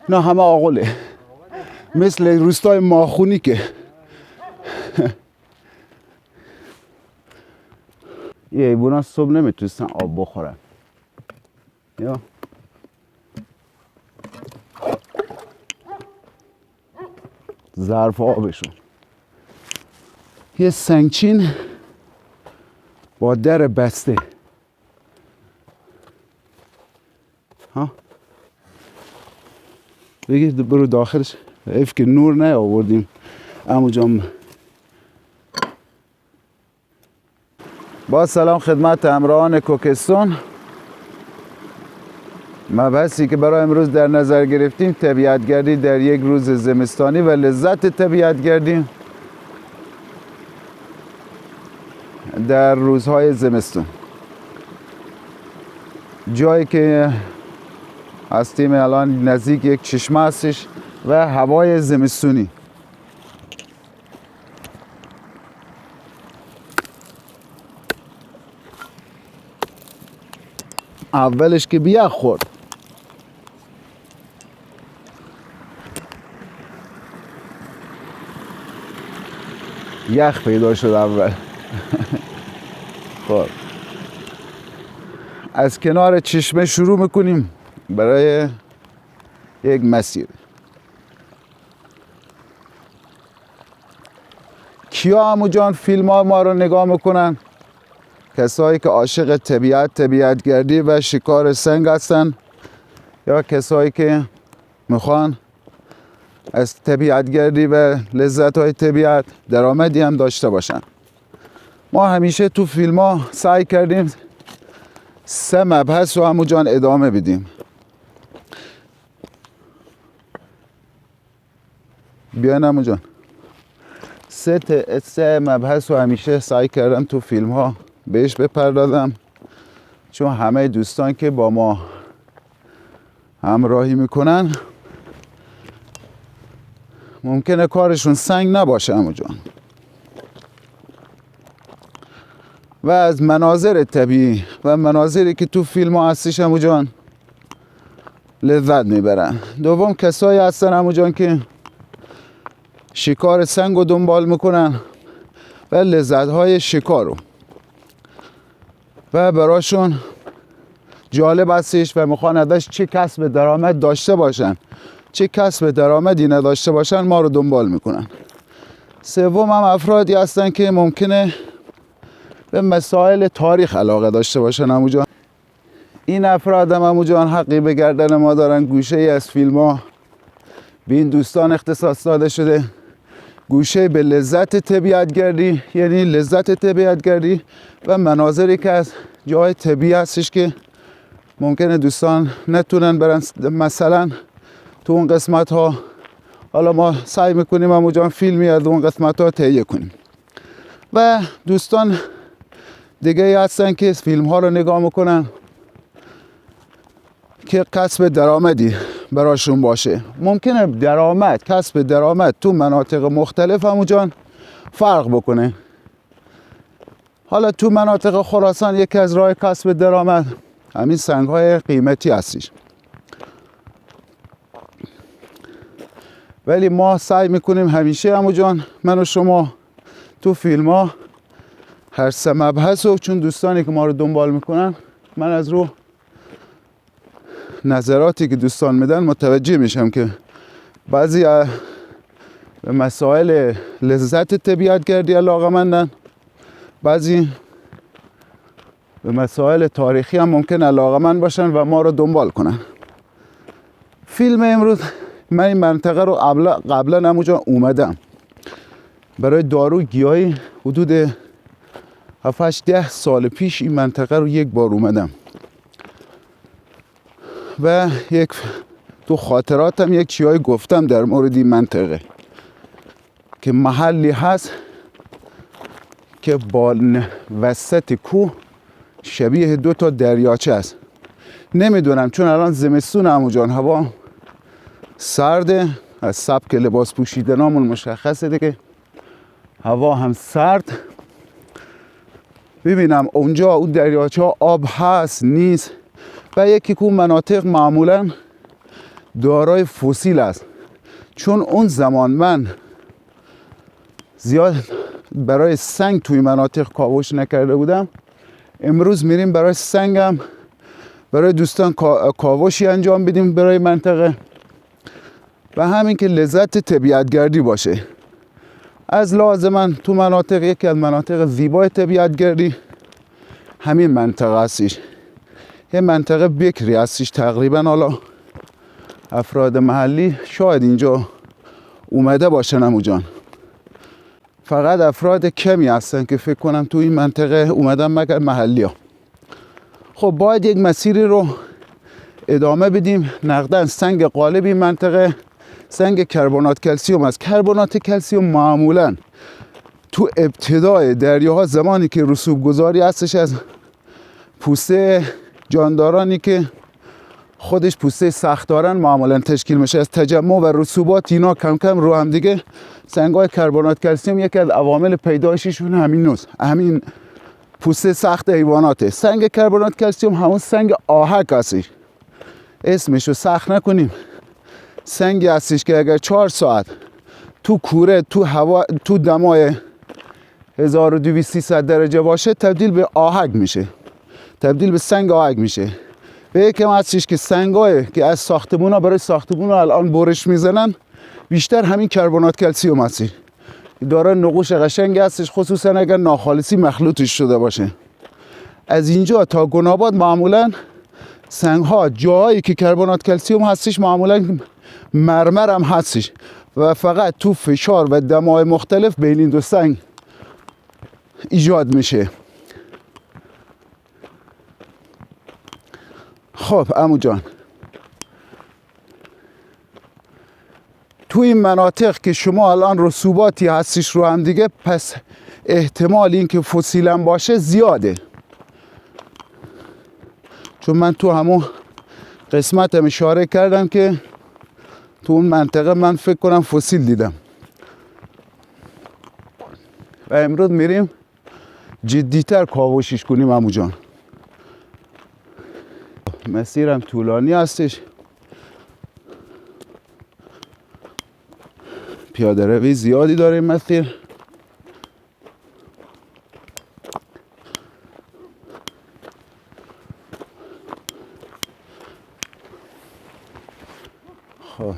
نه همه آقله، مثل روستای ماخونی که یه ایبونا صبح نمیتونستن آب بخورن. یا ظرف آبشون یه سنگچین با در بسته. ها بگیر برو داخلش. حیف که نور نیاوردیم عمو جان. با سلام خدمت همراهان کوکستان. مبحثی که برای امروز در نظر گرفتیم طبیعتگردی در یک روز زمستانی و لذت طبیعتگردی در روزهای زمستون. جایی که هستیم الان نزدیک یک چشمه هستش و هوای زمستونی. اولش که بیخ خورد، یخ پیدا شد اول. خب از کنار چشمه شروع میکنیم برای یک مسیر. کیا عمو جان فیلم ها ما رو نگاه میکنن؟ کسایی که عاشق طبیعتگردی و شکار سنگ هستن، یا کسایی که میخوان از طبیعتگردی و لذت های طبیعت درآمدی هم داشته باشن. ما همیشه تو فیلم ها سعی کردیم 3 مبحث رو عمو جان ادامه بدیم. بیاین عمو جان. 3 مبحث رو همیشه سعی کردم تو فیلم ها بهش بپردازم، چون همه دوستان که با ما همراهی میکنن ممکنه کارشون سنگ نباشه عمو جان و از مناظر طبیعی و مناظری که تو فیلم ها هستش عمو جان لذت میبرن. دوم کسایی هستن عمو جان که شکار سنگ رو دنبال میکنن و لذت های شکار رو و براشون جالب هستش و میخوان ازش چه کسب درآمد داشته باشن چه کسب درآمدی نداشته باشن ما رو دنبال میکنن. سوم هم افرادی هستن که ممکنه به مسائل تاریخ علاقه داشته باشن عمو جان. این افراد هم عمو جان حقی به گردن ما دارن. گوشه ای از فیلم ها به این دوستان اختصاص داده شده، گوشه به لذت طبیعتگردی، یعنی لذت طبیعتگردی و مناظری که از جای طبیعی هستش که ممکنه دوستان نتونن برن مثلا تو اون قسمت ها. حالا ما سعی میکنیم عمو جان فیلمی از اون قسمت ها تهیه کنیم. و دوستان دیگه هستن که فیلم ها رو نگاه میکنن که کسب درآمدی براشون باشه. ممکنه درآمد، کسب درآمد تو مناطق مختلف عمو جان فرق بکنه. حالا تو مناطق خراسان یکی از راه کسب درآمد همین سنگ های قیمتی هستش، ولی ما سعی میکنیم همیشه عمو جان من و شما تو فیلم ها هر 3 مبحث رو، چون دوستانی که ما رو دنبال میکنن من از رو نظراتی که دوستان میدن متوجه میشم که بعضی به مسائل لذت طبیعتگردی علاقه‌مندن، بعضی به مسائل تاریخی هم ممکن علاقه‌مند باشن و ما رو دنبال کنن. فیلم امروز من این منطقه رو قبلا همونجا اومدم برای دارو گیاهی، حدود 7-10 سال پیش این منطقه رو یک بار اومدم و تو خاطراتم یک چیزایی گفتم در مورد این منطقه که محلی هست که با وسط کوه شبیه 2 تا دریاچه است. نمیدونم چون الان زمستون عمو جان هوا سرده، از سبک لباس پوشیدنامون مشخصه دیگه هوا هم سرد. ببینم اونجا اون دریاچه آب هست نیست و یکی که مناطق معمولا دارای فسیل است. چون اون زمان من زیاد برای سنگ توی مناطق کاوش نکرده بودم، امروز میریم برای سنگم برای دوستان کاوشی انجام بدیم برای منطقه و همین که لذت طبیعتگردی باشه. از لحاظ من تو مناطق یکی از مناطق زیبای طبیعتگردی همین منطقه هستش. یه منطقه بکری هستش تقریبا. حالا افراد محلی شاید اینجا اومده باشن عمو جان، فقط افراد کمی هستن که فکر کنم تو این منطقه اومدن مگر محلی ها. خب باید یک مسیری رو ادامه بدیم. نقدن سنگ قالب این منطقه سنگ کربنات کلسیم است. کربنات کلسیم معمولا تو ابتدای دریاها زمانی که رسوب گذاری هستش از پوسته جاندارانی که خودش پوسته سخت دارن معمولا تشکیل میشه از تجمع و رسوبات، اینا کم کم رو هم دیگه سنگ‌های کربنات کلسیم یکی از عوامل پیدایششون همین پوسته سخت حیواناته. سنگ کربنات کلسیم همون سنگ آهک هستش، اسمشو سخت نکنیم. سنگی هستش که اگر 4 ساعت تو کوره تو هوا تو دمای 1200-1300 درجه باشه تبدیل به آهک میشه، تبدیل به سنگ آهک میشه. به یکم هستش که سنگایی که از ساختمونا برای ساختمونا الان برش میزنن بیشتر همین کربنات کلسیم هستش. داره نقوش قشنگ هستش، خصوصا اگر ناخالصی مخلوطش شده باشه. از اینجا تا گناباد معمولا سنگ ها جایی که کربنات کلسیم هستش معمولا مرمر هم هستش و فقط تو فشار و دمای مختلف بین این دو سنگ ایجاد میشه. خب عمو جان، تو این مناطق که شما الان رسوباتی هستش رو هم دیگه، پس احتمال این که فسیل هم باشه زیاده. چون من تو همون قسمت هم اشاره کردم که تو اون منطقه من فکر کنم فسیل دیدم و امروز میریم جدیتر کاوشش کنیم عمو جان. مسیرم طولانی هستش، پیاده روی زیادی داره این مسیر. خب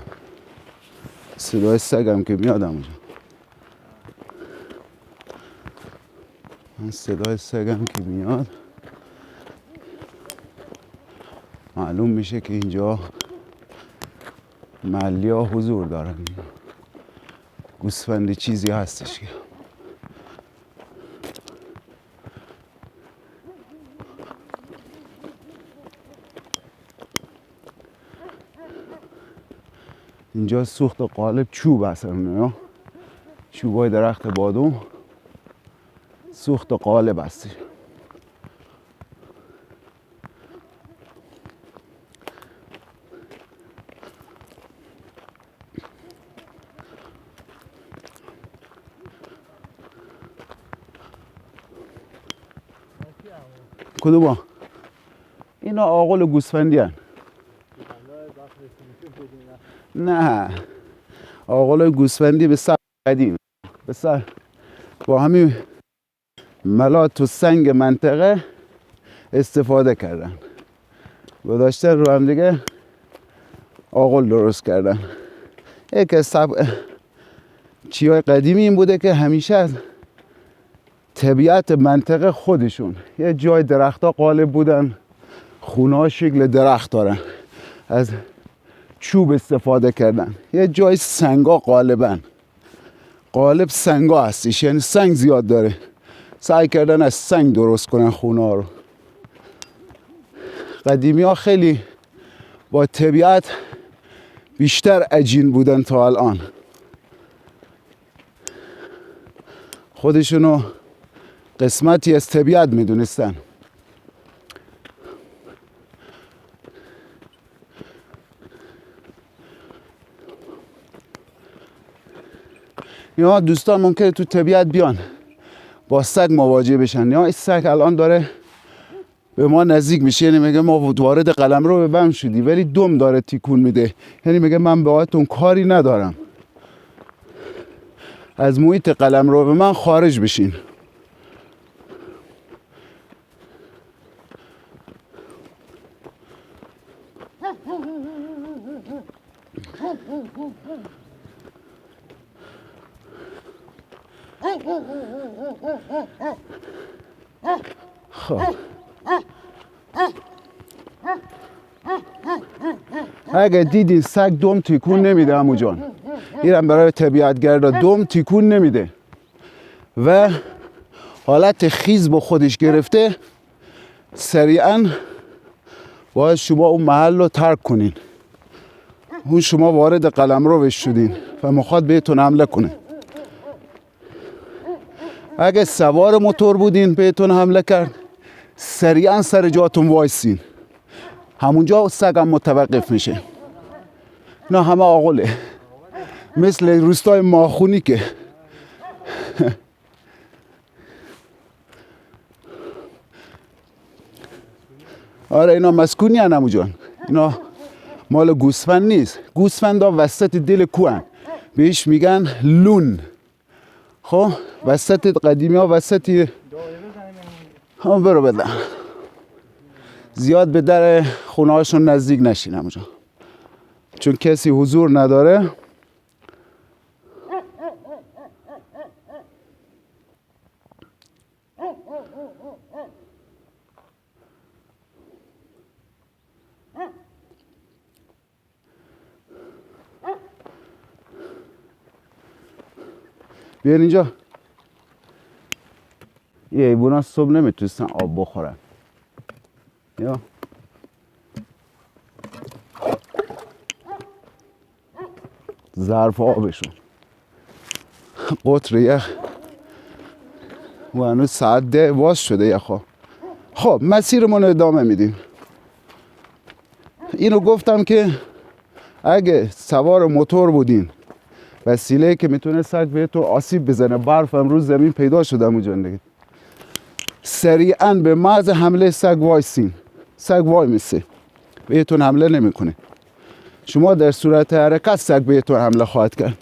صدای سگم که میاد اونجا، من صدای سگم که میاد معلوم میشه که اینجا محلی ها حضور دارن. گوسفندی چیزی هستش که اینجا سوخت قالب چوب هستن، چوبای درخت بادوم سوخت قالب هستش. کدوم؟ اینا آغل گوسفندی هن. نه آغل گوسفندی به سر قدیم به سر با همین ملات و سنگ منطقه استفاده کردن، گذاشتن رو هم دیگه آغل درست کردن. یک از چیای قدیمی این بوده که همیشه از طبیعت منطقه خودشون یه جای درختها قالب بودن، خونه ها شکل درخت دارن، از چوب استفاده کردن. یه جای سنگا قالبن، قالب سنگا هستش، یعنی سنگ زیاد داره، سعی کردن از سنگ درست کنن خونه ها رو. قدیمی ها خیلی با طبیعت بیشتر عجین بودن تا الان، خودشونو قسمتی از طبیعت میدونستن. یا دوستان ممکنه تو طبیعت بیان با سگ مواجه بشن. یا این سگ الان داره به ما نزدیک میشه، یعنی میگه ما وارد قلمرو به بم شدی، ولی دم داره تیکون میده، یعنی میگه من باهاتون کاری ندارم، از محیط قلمرو به من خارج بشین. خب اگه دیدین سگ دم تیکون نمیده عمو جان، اینم برای طبیعتگردا دم تیکون نمیده و حالت خیز با خودش گرفته، سریعا باید شما اون محل رو ترک کنین. اون شما وارد قلمرو شدین و میخواد بهتون حمله کنه. اگه سوار موتور بودین بهتون حمله کرد، سریعا سر جاتون وایسین، همونجا سگ هم متوقف میشه. نه همه آقله، مثل روستای ماخونی که آره اینا مسکونی هن عمو جان، اینا مال گوسفند نیست. گوسفند ها وسط دل کوهن، بهش میگن لون. خب وسط قدیمی ها وسط هم برو بدن، زیاد به در خونه هاشون نزدیک نشین عمو جان، چون کسی حضور نداره. بیان اینجا. یه حیوونا صبح نمیتونستن آب بخورن. یا ظرف آبشون قطر یخ و هنوز ساعت 10 باز شده یخا. خب مسیرمون ادامه میدیم. اینو گفتم که اگه سوار موتور بودین، وسیله که میتونه سگ بهتون آسیب بزنه، برف امروز زمین پیدا شده اونجا دیگه، سریعا به محض حمله سگ وایسین. سگ وای میسه، بهتون حمله نمیکنه. شما در صورت حرکت سگ بهتون حمله خواهد کرد.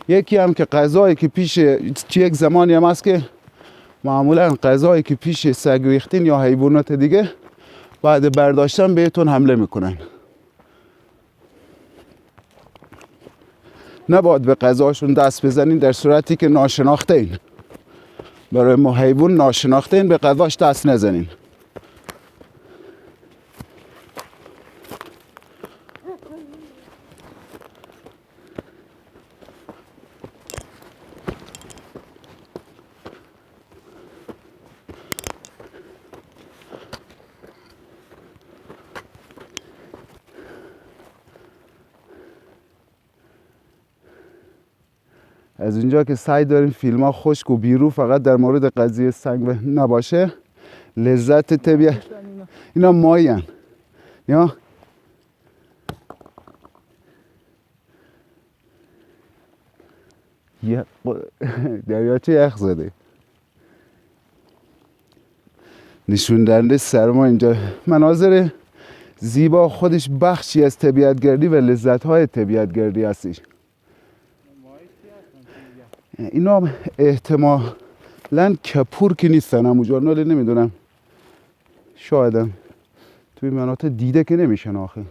یکی هم که غذایی که پیش یک زمانی هم هست که معمولا غذایی که پیش سگ ریختین یا حیوانات دیگه بعد برداشتن بهتون حمله میکنن. نباید به غذاشون دست بزنین در صورتی که ناشناخته این. برای ما حیوان ناشناخته این به غذاش دست نزنین. از اینجا که سعی داریم فیلم ها خشک و بیرو فقط در مورد قضیه سنگ نباشه، لذت طبیعت. اینا ماهی هن یا دریاچه یخ زده. نشون دهنده سرما اینجا. مناظر زیبا خودش بخشی از طبیعتگردی و لذت‌های طبیعتگردی هستش. اینا احتمالاً کپور که نیستن همونجا، ولی نمیدونم، شایدم توی مناطق دیده که نمیشن آخه.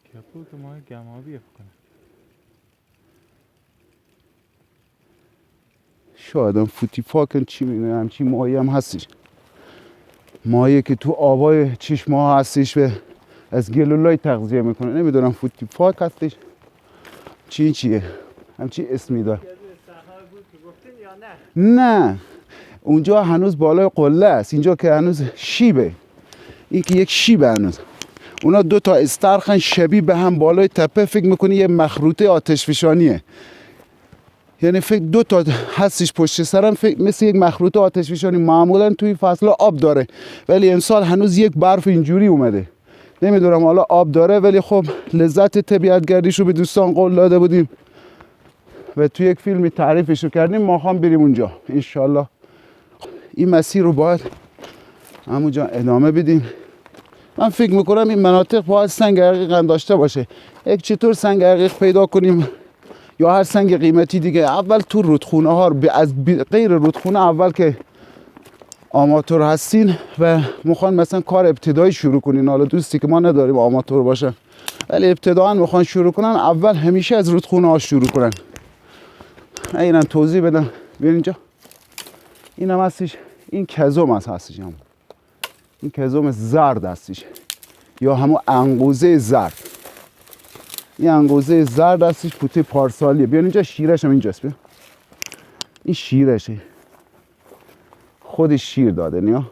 کپور که ماه گمابیه کنه. شایدم فوتی فاکن چی میدونم، همچی ماهی هم هستش. ماهی که تو آبای چشم ها هستش و از گلولای تغذیه میکنه. نمیدونم فوتی فاک هستش چیه همچی اسمی داره. نه اونجا هنوز بالای قله است، اینجا که هنوز شیبه. این که یک شیبه هنوز. اونا دو تا استرخن شبیه به هم بالای تپه، فکر میکنی یه مخروطه آتشفشانیه. یعنی فکر دو تا هستش پشت سرم، فکر مثل یک مخروطه آتشفشانی. معمولا توی فصل آب داره، ولی امسال هنوز یک برف اینجوری اومده نمیدونم حالا آب داره، ولی خب لذت طبیعت گردیشو به دوستان قول داده بودیم و توی یک فیلمی تعریفشو کردیم. ما هم بریم اونجا انشالله. این مسیر رو باید همونجا ادامه بدیم. من فکر میکنم این مناطق باید سنگ عقیق هم داشته باشه. یک چطور سنگ عقیق پیدا کنیم یا هر سنگ قیمتی دیگه. اول تو رودخونه ها از غیر رودخونه، اول که آماتور هستین و میخوان مثلا کار ابتدایی شروع کنین، حالا دوستی که ما نداریم آماتور باشن ولی ابتداً میخوان شروع کنن، اول همیشه از رودخونه ها شروع کنن. اینم توضیح بدم. ببین اینجا اینم هستش، این کزوم هستش، این کزوم زرد هستش یا همون انقوزه زرد. این انقوزه زرد هستش، پوته پارسالیه. بیان اینجا شیرش هم اینجاست. بیا این شیرشه، خودش شیر داده. نیا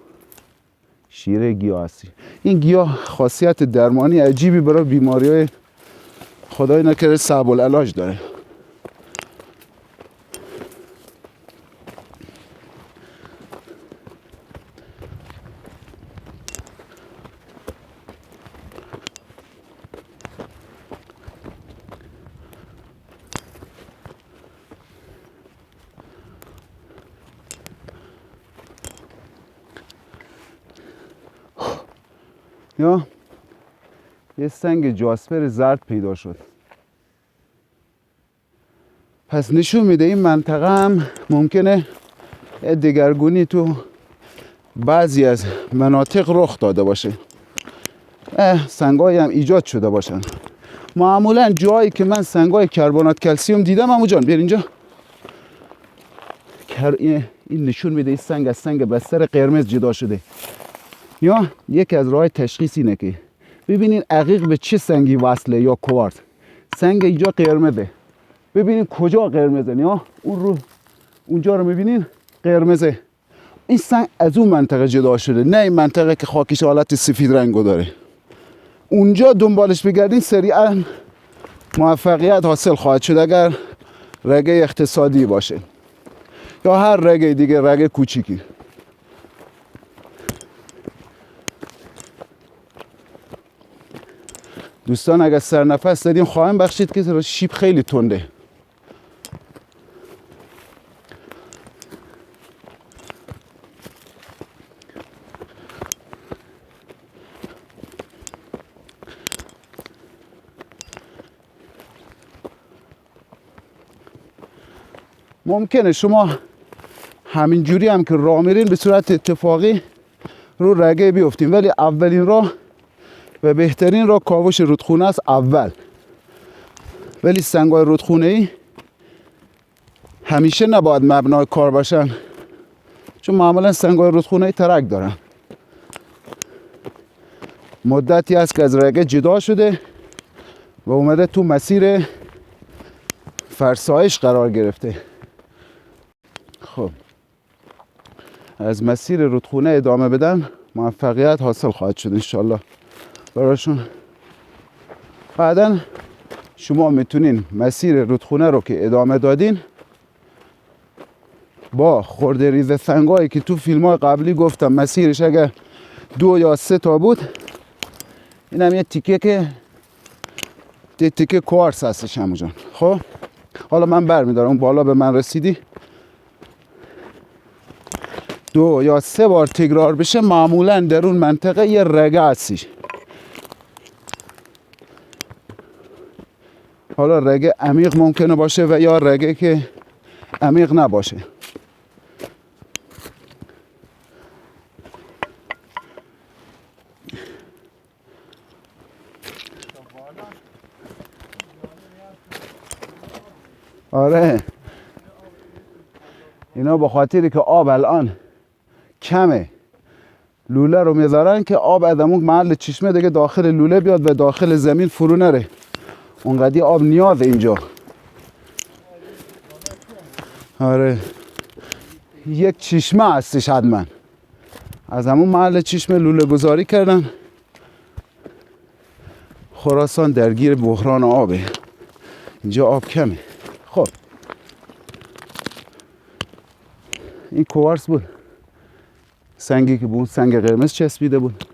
شیره گیاه هستی. این گیاه خاصیت درمانی عجیبی برای بیماری های خدای نکرده صعب العلاج داره. یا یه سنگ جاسپر زرد پیدا شد. پس نشون میده این منطقه هم ممکنه دگرگونی تو بعضی از مناطق رخ داده باشه، سنگایی هم ایجاد شده باشن. معمولا جایی که من سنگای کربنات کلسیم دیدم عمو جان، بیار اینجا. این نشون میده این سنگ از سنگ بستر قرمز جدا شده. یا یکی از راه تشخیص اینه که ببینین عقیق به چه سنگی وصله یا کوارت. سنگ اینجا قرمزه، ببینین کجا قرمزه. یا اون رو اونجا رو میبینین قرمزه. این سنگ از اون منطقه جدا شده، نه این منطقه که خاکش حالت سفید رنگو داره. اونجا دنبالش بگردین سریعا موفقیت حاصل خواهد شد اگر رگه اقتصادی باشه یا هر رگه دیگه، رگه کوچیکی. دوستان اگر سرنفس دادیم خواهم بخشید که شیب خیلی تنده. ممکنه شما همینجوری هم که راه میرین به صورت اتفاقی رو رگه بیفتین، ولی اولین راه و بهترین راه کاوش رودخونه است اول. ولی سنگای رودخونه ای همیشه نباید مبنای کار باشن، چون معمولا سنگای رودخونه ای ترک دارن. مدتی است که از رگه جدا شده و اومده تو مسیر فرسایش قرار گرفته. خب از مسیر رودخونه ادامه بدن موفقیت حاصل خواهد شد انشالله براشون. بعدا شما میتونین مسیر رودخونه رو که ادامه دادین با خورده ریز سنگایی که تو فیلم های قبلی گفتم مسیرش اگر 2 یا 3 تا بود، این هم یه تیکه که تیکه کوارس هستش همون جان. خب حالا من برمیدارم، اون بالا به من رسیدی 2 یا 3 بار تکرار بشه معمولا در اون منطقه یه رگه هستش. حالا رگه عمیق ممکنه باشه و یا رگه که عمیق نباشه. آره اینا به خاطری که آب الان کمه لوله رو میذارن که آب از اون محل چشمه دیگه داخل لوله بیاد و داخل زمین فرو نره. اونقدی آب نیاز اینجا. آره یک چشمه هستش حتما، از همون محل چشمه لوله گذاری کردن. خراسان درگیر بحران آبه، اینجا آب کمه. خب این کوارس بود، سنگی که بود سنگ قرمز چسبیده بود.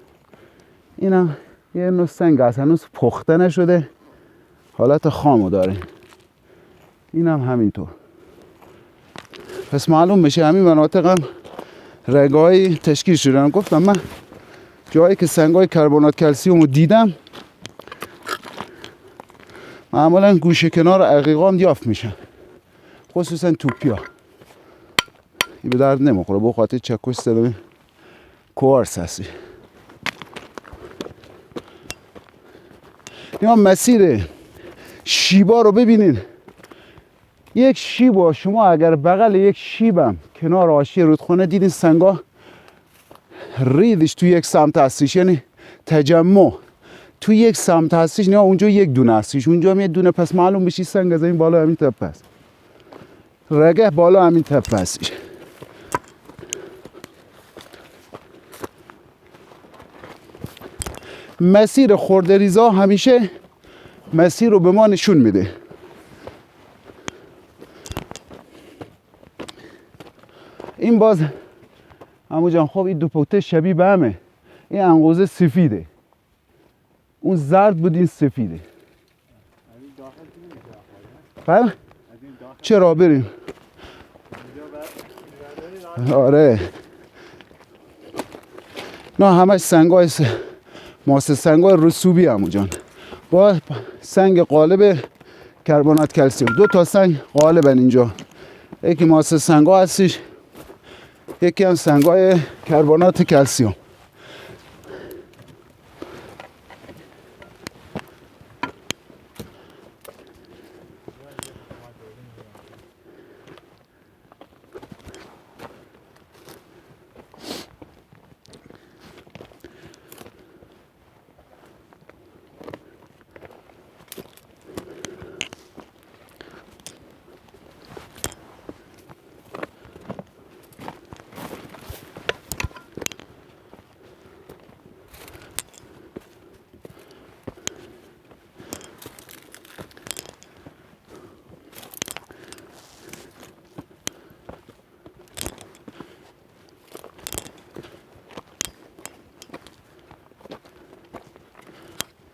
اینم یه نوع سنگ هست هنوز پخته نشده، حالت خامو داره. این هم همینطور. پس معلوم میشه همین مناطق هم رگای تشکیل شدن. گفتم من جایی که سنگای کربنات کلسیوم رو دیدم معمولا گوشه کنار عقیقام یافت میشن، خصوصا توپیا. این به درد نمیخوره با خاطر چکش صدای کوارس هستی. یا مسیر شیبا رو ببینین. یک شیب شما اگر بغل یک شیبم کنار حاشیه رودخانه دیدین سنگا ریدش تو یک سمت هستیش، یعنی تجمع تو یک سمت هستیش، نه اونجا یک دونه هستیش، اونجا هم یک دونه. پس معلوم بشی سنگ از این بالا همین تپه است، رگه بالا همین تپه هستیش. مسیر خردریزا همیشه مسیر رو به ما نشون میده. این باز عمو جان خب این دو پوته شبیه به همه. این انقوزه سفیده، اون زرد بود، این سفیده. فهم؟ چرا بریم؟ آره نه همش سنگای ماسه سنگای رسوبی عمو جان، با سنگ قالب کربنات کلسیم. دو تا سنگ قالبن اینجا، یکی ماسه سنگا هستش، یکی هم سنگای کربنات کلسیم.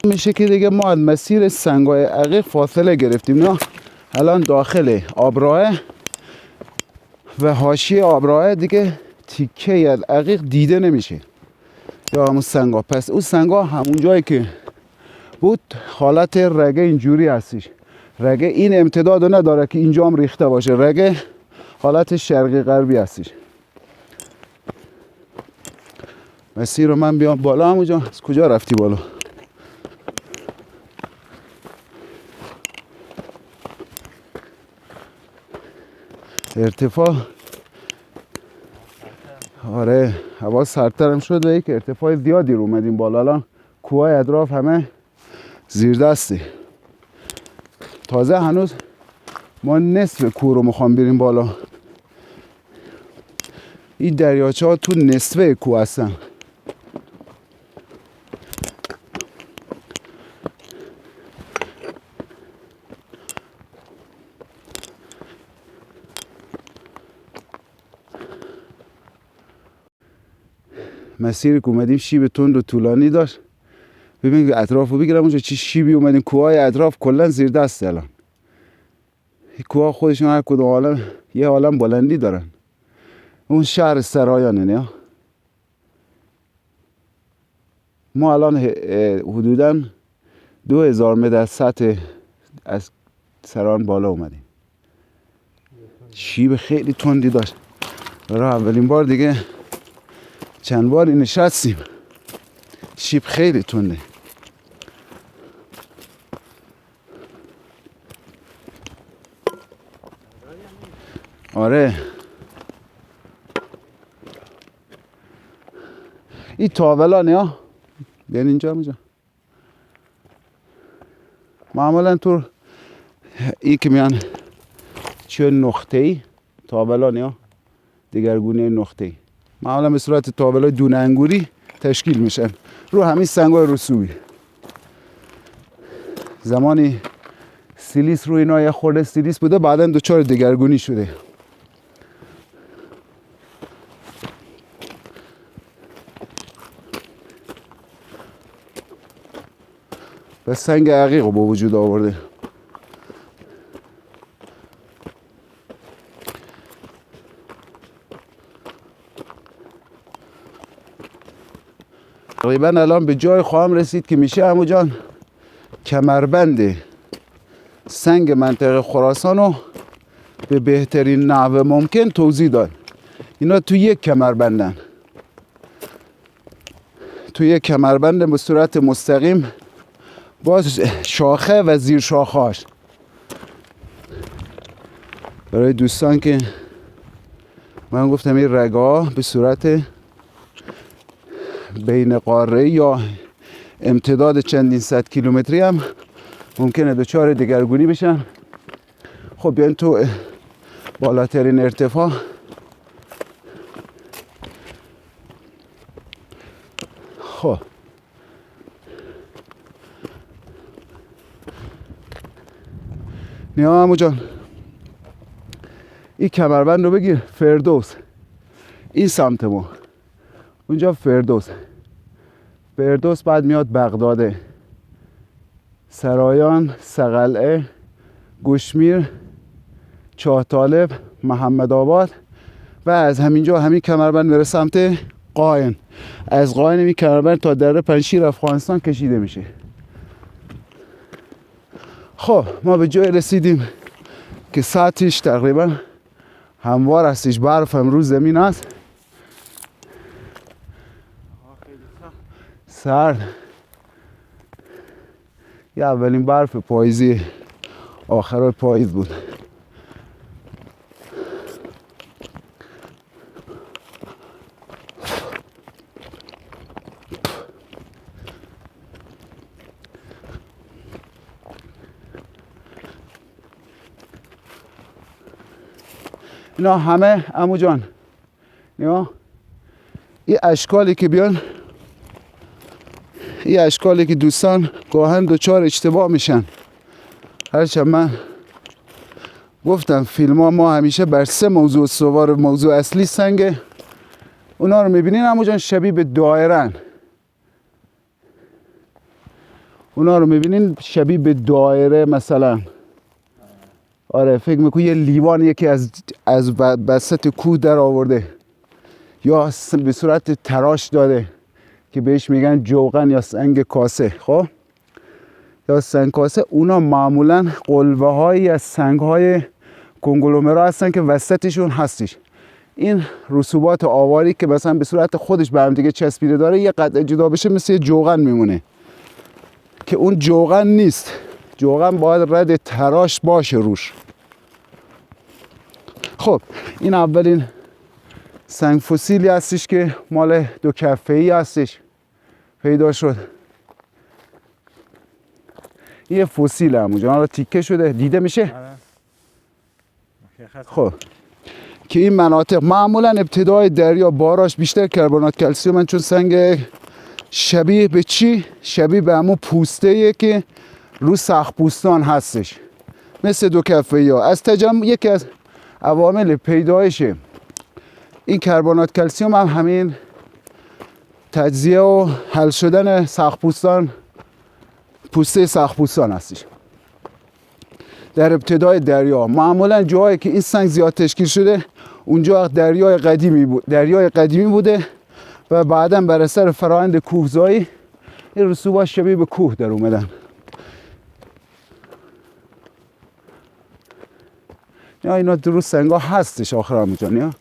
میشه که دیگه ما از مسیر سنگای عقیق فاصله گرفتیم. نه الان داخل آبراه و حاشیه آبراه دیگه تیکه از عقیق دیده نمیشه یا همون سنگا. پس اون سنگا همون جایی که بود حالت رگه اینجوری هستش. رگه این امتداد نداره که اینجا هم ریخته باشه، رگه حالت شرقی غربی هستش. مسیر رو من بیام بالا. همونجا از کجا رفتی بالا؟ ارتفاع آره هوا سردترم شد و یک ارتفاع زیادی رو اومدیم بالا. الان کوههای اطراف همه زیر دستی. تازه هنوز ما نصف کوه رو میخوام بریم بالا. این دریاچه ها تو نصف کوه هستن. مسیری که اومدیم شیب تند و طولانی داشت. ببین اطراف رو بگیرم اونجا چی شیبی اومدیم. کوههای اطراف کلا زیر دست. الان این کوه خودشون هر کدوم عالم یه عالم بلندی دارن. اون شهر سرایانه نه. ما الان حدوداً 2000 متر از سطح از سران بالا اومدیم. شیب خیلی تندی داشت. برای اولین بار دیگه چند باری نشستیم. شیب خیلی تنده. آره این تاولانه ها بیان اینجا میجا معمولا تو این که میان چه نقطه ای تاولانه ها دیگرگونه نقطه ای معمولا به صورت تاولای دونه انگوری تشکیل میشن رو همین سنگای رسوبی. زمانی سیلیس رو اینا یه خورده سیلیس بوده، بعدا دوچار دگرگونی شده. و سنگ عقیق رو به وجود آورده. تقریبا الان به جای خواهم رسید که میشه عمو جان کمربند سنگ منطقه خراسان رو به بهترین نحو ممکن توضیح داد. اینا تو یک کمربندن، تو یک کمربند به صورت مستقیم با شاخه و زیر شاخه‌اش. برای دوستان که من گفتم این رگا به صورت بین قاره یا امتداد چندین صد کیلومتری هم ممکنه دچار دگرگونی بشن. خب بیاین تو بالاترین ارتفاع خب نیا عمو جان این کمربند رو بگیر. فردوس این سمت ما، اونجا فردوس. فردوس بعد میاد بغداده، سرایان، سقلعه، گوشمیر، چاه طالب، محمد آباد و از همینجا همین کمربند میره سمت قاین. از قاین این کمربند تا دره پنشیر افغانستان کشیده میشه. خب ما به جای رسیدیم که سطحش تقریبا هموار هستش، برف هم رو زمین هست، سرد. یه اولین برف پاییزی آخرای پاییز بود. اینا همه عمو جان یا این اشکالی که بیان، این اشکالی که دوستان گاهن دوچار اشتباه میشن. هرچند من گفتم فیلم ها ما همیشه بر 3 موضوع استوار. موضوع اصلی سنگه، اونا رو میبینین عمو جان شبیه به دایرن. اونا رو میبینین شبیه به دایره مثلا. آره فکر میکنی یه لیوان یکی از وسط کوه در آورده یا به صورت تراش داده که بهش میگن جوغن یا سنگ کاسه. خب یا سنگ کاسه، اونا معمولا قلوه هایی از سنگ های کنگلومرا هستن که وسطشون هستش این رسوبات آواری که مثلا به صورت خودش به هم دیگه چسبیده داره، یه قطعه جدا بشه مثل یه جوغن میمونه که اون جوغن نیست. جوغن باید رد تراش باشه روش. خب این اولین سنگ فسیلی هستش که مال 2 کفه‌ای هستش، پیدا شد. یه فسیل همونجا حالا تیکه شده دیده میشه. خب که این مناطق معمولا ابتدای دریا باراش بیشتر کربنات کلسیم، چون سنگ شبیه به چی؟ شبیه به همون پوسته‌ایه که رو سخت هستش، مثل 2 کفه‌ای ها. از یکی از عوامل پیدایش این کربنات کلسیم هم همین تجزیه و حل شدن سخت‌پوستان، پوسته سخت‌پوستان هستش در ابتدای دریا. معمولا جایی که این سنگ زیاد تشکیل شده اونجا دریای قدیمی بوده و بعدا بر اثر فرآیند کوهزایی این رسوبات شبیه به کوه در اومدن. یا اینا رو سنگا هستش آخر همون جان. یا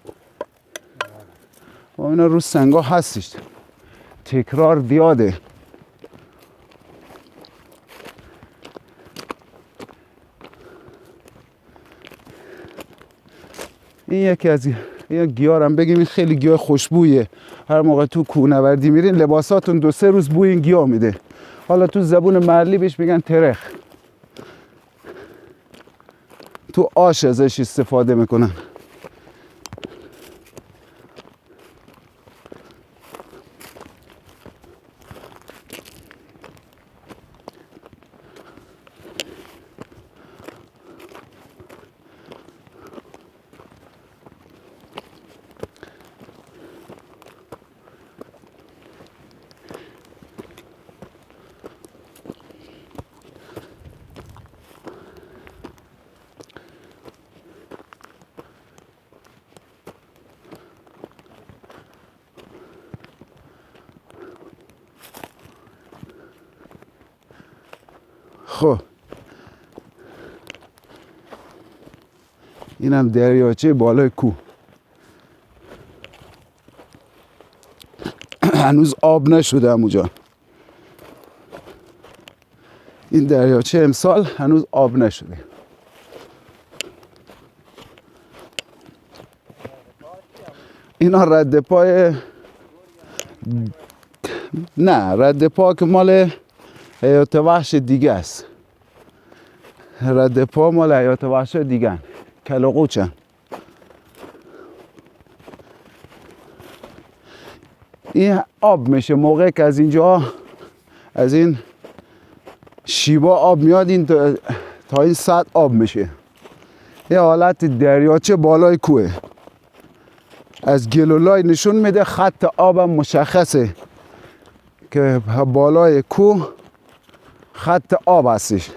اینا رو سنگا هستش، تکرار زیاده. این یکی از این گیاهم بگیم، این خیلی گیاه خوشبویه. هر موقع تو کوهنوردی میرین لباساتون 2-3 روز بوی این گیاه میده. حالا تو زبون محلی بهش میگن ترخ. تو آش ازش استفاده میکنن. خب اینم دریاچه بالای کوه. هنوز آب نشده عموجان. این دریاچه امسال هنوز آب نشده. اینا رد پای نه، رد پا که مال حیات وحش دیگه است. رد پا مال حیات وحش دیگه، کلاغوچن. این آب میشه موقع که از اینجا از این شیبا آب میاد، این تا این سطح آب میشه. یه حالت دریاچه بالای کوه. از گلولای نشون میده، خط آبم مشخصه که بالای کوه خط آب هستش.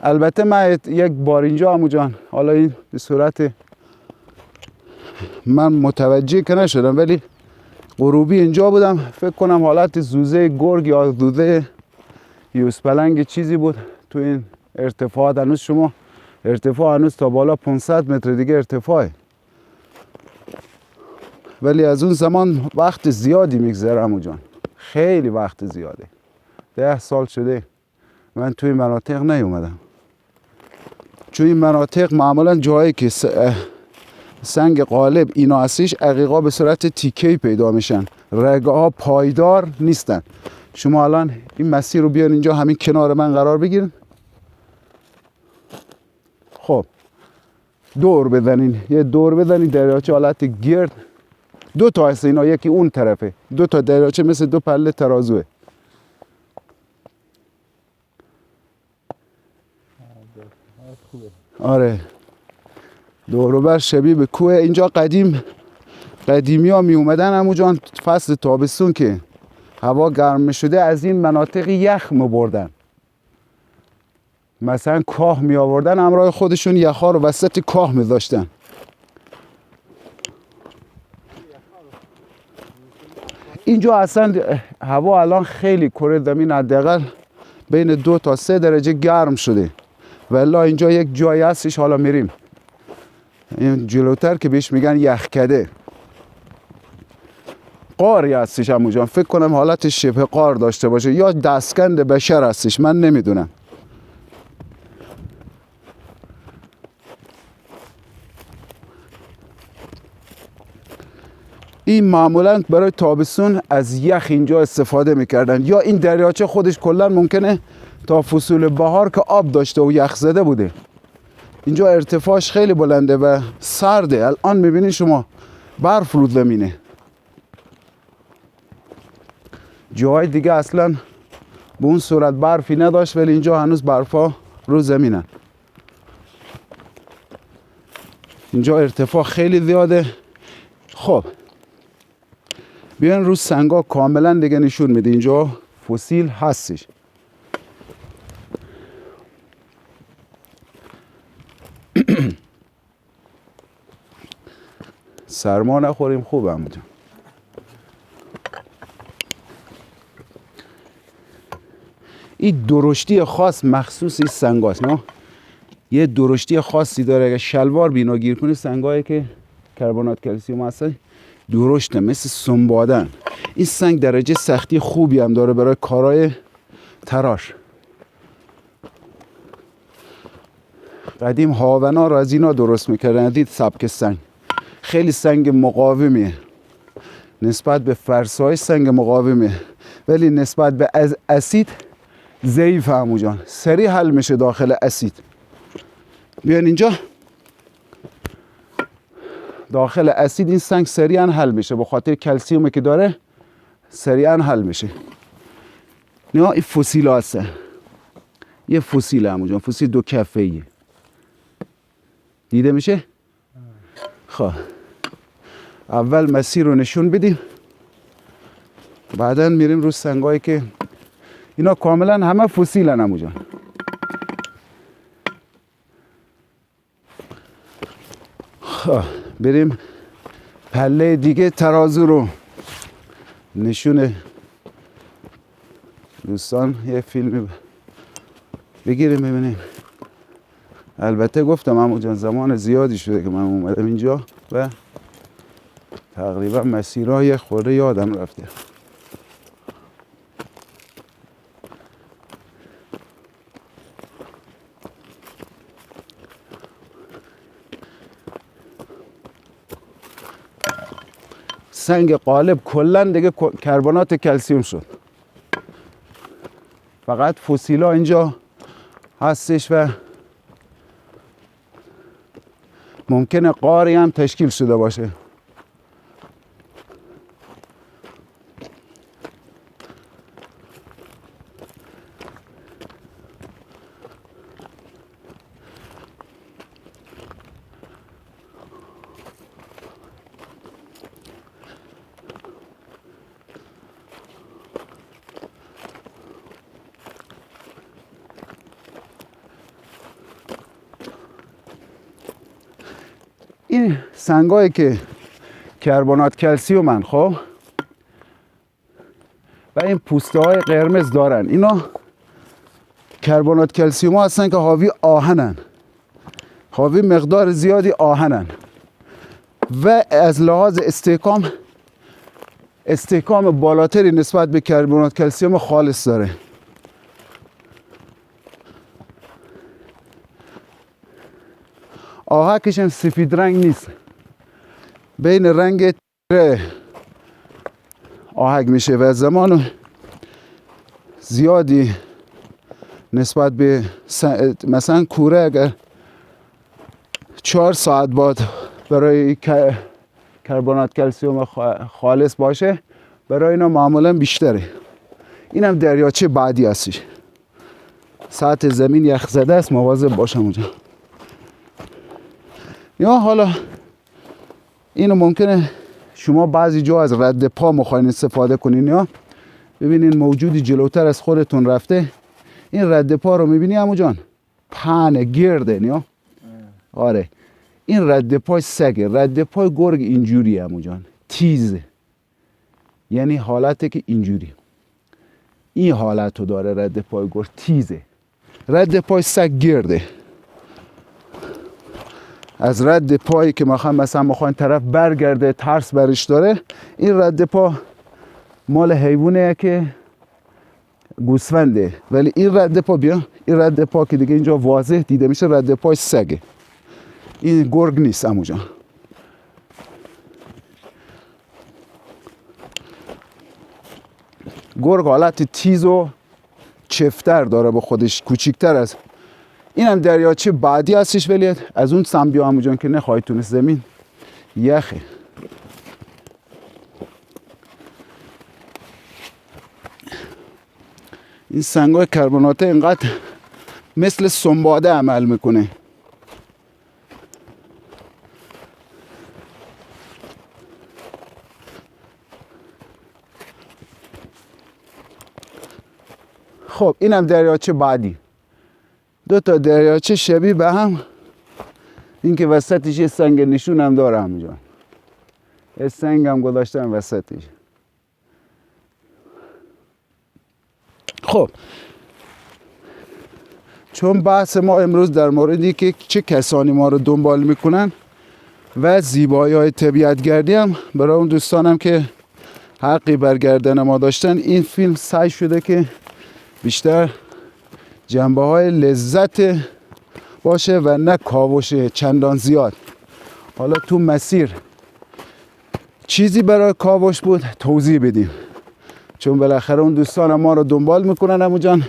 البته من یک بار اینجا عمو جان، حالا این به صورت من متوجه که نشدم، ولی غروبی اینجا بودم، فکر کنم حالت زوزه گرگ یا زوزه یوزپلنگ چیزی بود تو این ارتفاعات. هنوز شما ارتفاع هنوز تا بالا 500 متر دیگه ارتفاعه، ولی از اون زمان وقت زیادی میگذره عمو جان، خیلی وقت زیاده. 10 سال شده من توی مناطق نیومدم، چون این مناطق معمولا جایی که سنگ قالب اینا هستش، عقیقا به صورت تیکه‌ای پیدا میشن، رگه ها پایدار نیستن. شما الان این مسیر رو بیان اینجا همین کنار من قرار بگیرین، خب دور بزنین، یه دور بزنین دریاچه حالت گرد. دو تا هست اینا، یکی اون طرفه، دو تا دریاچه مثل دو پله ترازوه. آره دور و بر شبیه به کوه. اینجا قدیمی ها می اومدن عمو جان فصل تابستون که هوا گرم شده، از این مناطق یخ می بردن، مثلا کاه می آوردن همراه خودشون، یخها رو وسط کاه می داشتن. اینجا اصلا هوا الان خیلی کره زمین حداقل بین 2 تا 3 درجه گرم شده، ولی اینجا یک جایی هستش، حالا میریم این جلوتر که بهش میگن یخکده، قاری هستش عمو جان، فکر کنم حالت شبه قار داشته باشه یا دستکند بشر هستش، من نمیدونم. این معمولا برای تابستون از یخ اینجا استفاده میکردن، یا این دریاچه خودش کلا ممکنه تا فصول بهار که آب داشته و یخ زده بوده. اینجا ارتفاعش خیلی بلنده و سرده، الان میبینید شما برف رو زمینه. جاهای دیگه اصلا به اون صورت برفی نداشت، ولی اینجا هنوز برفا رو زمینه. اینجا ارتفاع خیلی زیاده. خب بیان رو سنگا کاملا دیگه نشون میده اینجا فسیل هستش. سرما نخوریم، خوبه عمو جان. این درشتی خاص مخصوص این سنگاست، نه یه درشتی خاصی داره. اگه شلوار بینا گیر کنی، سنگایی که کربنات کلسیم هستن درشته مثل سنبادن. این سنگ درجه سختی خوبی هم داره برای کارهای تراش. قدیم هاونا رو از اینا درست میکردن، دید سبک سنگ خیلی سنگ مقاومیه، نسبت به فرسای سنگ مقاومیه، ولی نسبت به اسید ضعیف عمو جان، سریع حل میشه داخل اسید. بیان اینجا داخل اسید این سنگ سریعا حل میشه، به خاطر کلسیومی که داره سریعا حل میشه. نه این فسیل هسته، یه فسیل عمو جان، فسیل 2 کفه‌ایه، دیده میشه. خب اول مسیر رو نشون بدیم، بعدا میریم رو سنگایی که اینا کاملا همه فسیلن عمو جان. خب بریم پله دیگه ترازو رو نشون دوستان یه فیلمی بگیریم ببینیم. البته گفتم عمو جان زمان زیادی شده که من اومدم اینجا و تقریبا مسیرهای خورده یادم رفته. سنگ قالب کلا دیگه کربنات کلسیم شد. فقط فسیلا اینجا هستش و ممکنه غاری هم تشکیل شده باشه. این سنگایی که کربنات کلسیومن خب و این پوسته های قرمز دارن، اینا کربنات کلسیوم ها هستن که حاوی آهنن، حاوی مقدار زیادی آهنن و از لحاظ استحکام بالاتری نسبت به کربنات کلسیوم خالص داره. آهکش هم سفید رنگ نیست، بین رنگ تیره آهک میشه و زمان زیادی نسبت به مثلا کوره اگر 4 ساعت بعد برای کربنات کلسیوم خالص باشه برای اینا معمولا بیشتره. این هم دریاچه بعدی هستش. سطح زمین یخ زده است، مواظب باشم اونجا. یا حالا اینو ممکنه شما بعضی جا از رد پا میخواین استفاده کنین، یا ببینین موجودی جلوتر از خودتون رفته، این رد پا رو میبینی عمو جان پهنه گرده، یا آره این رد پای سگه. رد پای گرگ اینجوریه عمو جان، تیزه، یعنی حالته که اینجوری این حالت رو داره. رد پای گرگ تیزه، رد پای سگ گرده. از رد پایی که مثلا میخواین طرف برگرده ترس برش داره، این رد پا مال حیوانه که گوسفنده، ولی این رد پا این رد پا که دیگه اینجا واضح دیده میشه رد پای سگه، این گرگ نیست عمو جان. گرگ حالت تیز و چفتر داره به خودش، کوچیکتر از این هم دریاچه بعدی هستش، ولی از اون سم بیا عمو جان که نخواهی تونست، زمین یخه. این سنگای کربناته اینقدر مثل سنباده عمل میکنه. خب این هم دریاچه بعدی. 2 تا دریاچه شبیه به هم، این که وسطش یه سنگ نشون هم داره همونجا، یه سنگ هم گذاشتم وسطش. خب چون بحث ما امروز در موردی که چه کسانی ما رو دنبال میکنن و زیبایی های طبیعت گردی، هم برای اون دوستانم که حقی بر گردن ما داشتن، این فیلم سعی شده که بیشتر جنبه های لذت باشه و نه کاوش چندان زیاد. حالا تو مسیر چیزی برای کاوش بود توضیح بدیم، چون بالاخره اون دوستان ما رو دنبال میکنن عمو جان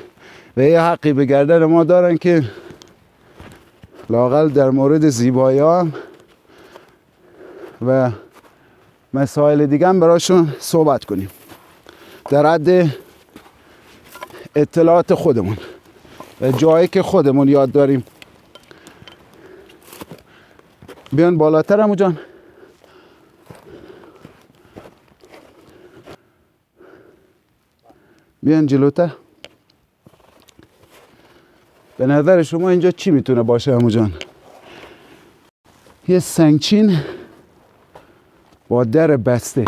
و یه حقی به گردن ما دارن که لااقل در مورد زیبایی ها و مسائل دیگه هم براشون صحبت کنیم در حد اطلاعات خودمون و جایی که خودمون یاد داریم. بیان بالاتر عمو جان. بیان جلوتر. به نظر شما اینجا چی میتونه باشه عمو جان؟ یه سنگچین با در بسته.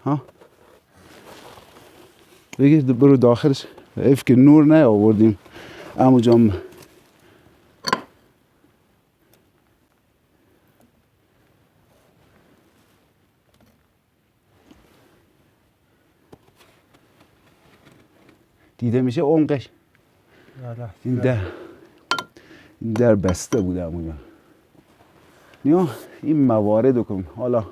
ها؟ بگیر برو داخلش. حیف که نور نیاوردیم عمو جان. دیده میشه عمقش. این در بسته بوده عمو جان. نیا این موارد رو کن. حالا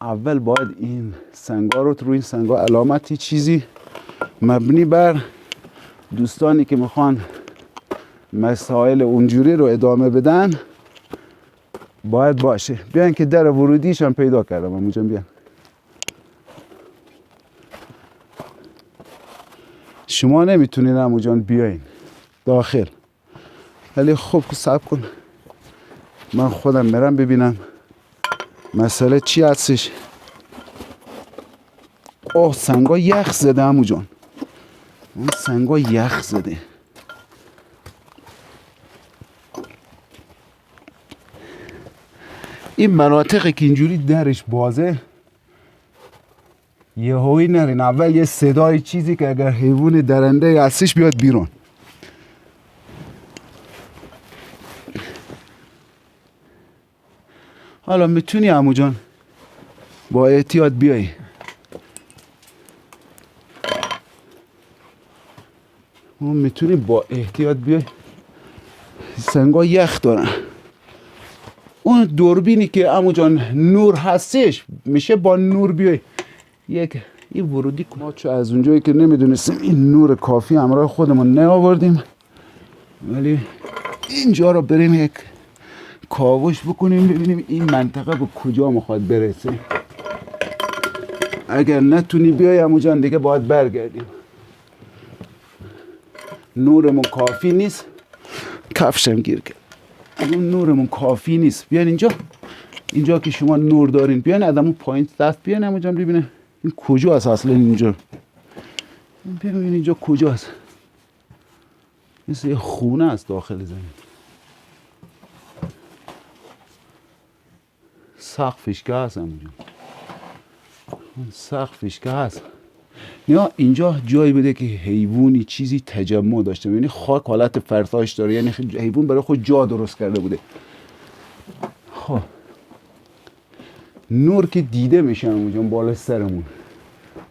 اول باید این سنگا رو روی این سنگا علامتی چیزی مبنی بر دوستانی که میخوان مسائل اونجوری رو ادامه بدن باید باشه. بیاین که در ورودیش هم پیدا کردم عمو جان. بیان شما نمیتونین عمو جان بیاین داخل، ولی خب صبر کن من خودم میرم ببینم مسئله چی هستش. اوه سنگا یخ زده عمو جان. اون سنگا یخ زده. این مناطقی که اینجوری درش بازه یه هایی نرین. اول یه صدای چیزی که اگر حیوان درنده هستش بیاد بیرون. حالا میتونی عمو جان با احتیاط بیایی. میتونی با احتیاط بیای. سنگا یخ دارن. اون دوربینی که عمو جان نور هستش میشه با نور بیای. یک این ورودی ما چون از اونجایی که نمیدونستیم این نور کافی همراه خودمون نیاوردیم، ولی اینجا رو بریم یک کاوش بکنیم ببینیم این منطقه به کجا میخواد برسه. اگر نتونی بیای عمو جان دیگه باید برگردیم. نورمون کافی نیست. کفشم گیر کرد. اون نورمون کافی نیست. بیان اینجا که شما نور دارین بیان آدمو پایین دست بیان عمو جان ببینه این کجا هست اصلا. اینجا ببین اینجا کجاست. مثل یه خونه است داخل زمین. سقفش که هست عمو جان. سقفش که هست. یا اینجا جایی بوده که حیوانی چیزی تجمع داشته. یعنی خاک حالت فرسایش داره. یعنی حیوان برای خود جا درست کرده بوده. خب نور که دیده میشه عمو جان بالا سرمون.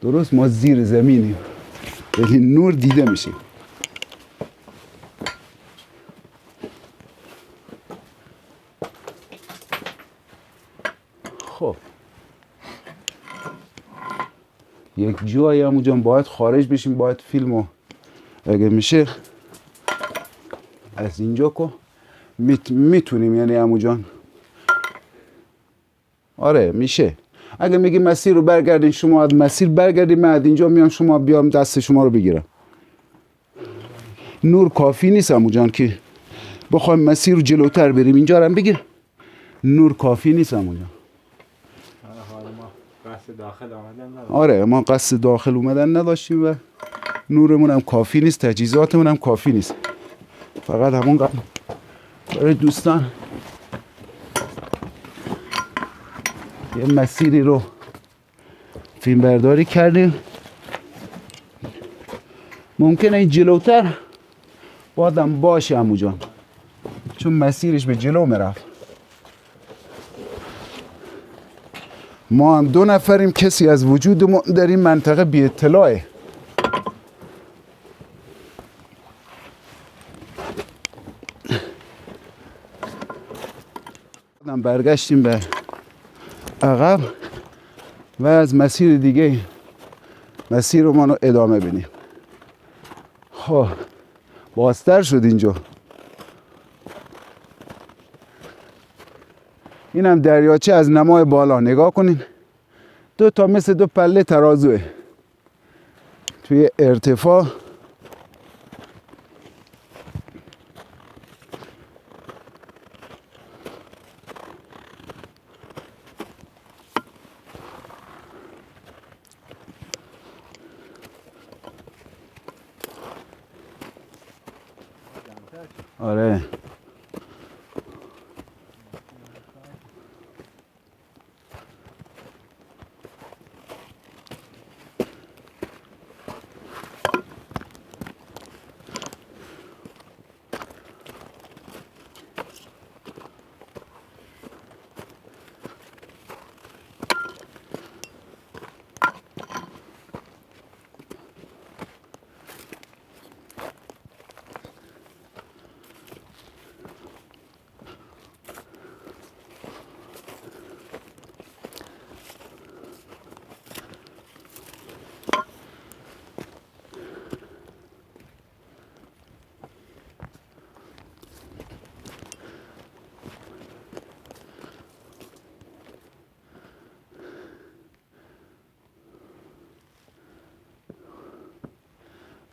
درست ما زیر زمینیم ولی نور دیده میشه. خب یک جایی عمو جان باید خارج بشیم. باید فیلمو اگه میشه از اینجا کن میتونیم یعنی عمو جان. آره میشه. اگه میگی مسیر رو برگردین شما از مسیر برگردین من از اینجا میام شما بیام دست شما رو بگیرم. نور کافی نیست عمو جان که بخوایم مسیر رو جلوتر بریم. اینجا رو هم بگیر. نور کافی نیست عمو جان. آره ما قصد داخل اومدن نداشتیم و نورمون هم کافی نیست. تجهیزاتمون هم کافی نیست. فقط همون برای دوستان یه مسیری رو فیلم برداری کردیم. ممکنه این جلوتر بادم باشه عمو جان چون مسیرش به جلو میرفت. ما هم 2 نفریم. کسی از وجودمون در این منطقه بی اطلاعه. برگشتیم به عقب و از مسیر دیگه مسیر رو ما رو ادامه بدیم. خب بازتر شد اینجا. این هم دریاچه از نمای بالا. نگاه کنین 2 تا مثل 2 پله ترازوه توی ارتفاع. آره